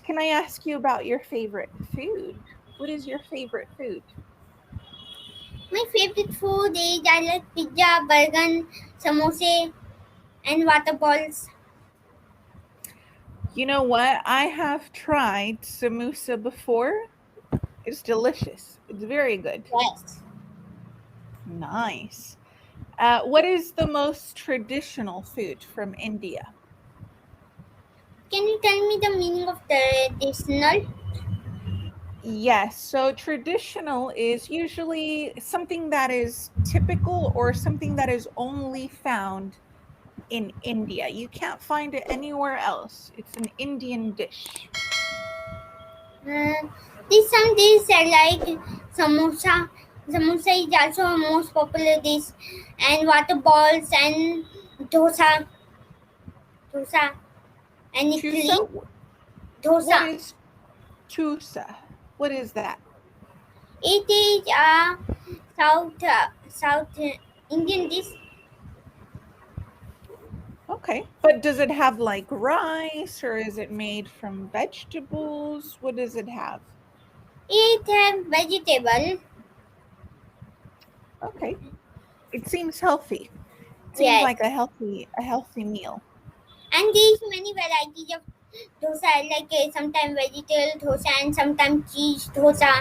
Can I ask you about your favorite food? What is your favorite food? My favorite food is I like pizza, burger, samosa, and water balls. You know what? I have tried samosa before. It's delicious. It's very good. Yes. Nice. What is the most traditional food from India? Can you tell me the meaning of traditional? Yes, so traditional is usually something that is typical or something that is only found in India. You can't find it anywhere else. It's an Indian dish. Uh, these some dishes are like samosa. Samosa is also a most popular dish, and water balls and dosa, dosa and idli, Chusa? What dosa. is chusa? What is that? It is a South Indian dish. Okay. But does it have like rice or is it made from vegetables? What does it have? It have vegetable. Okay. It seems healthy. It seems Yes, like a healthy meal. and there is many varieties of dosa like sometimes vegetable dosa and sometimes cheese dosa.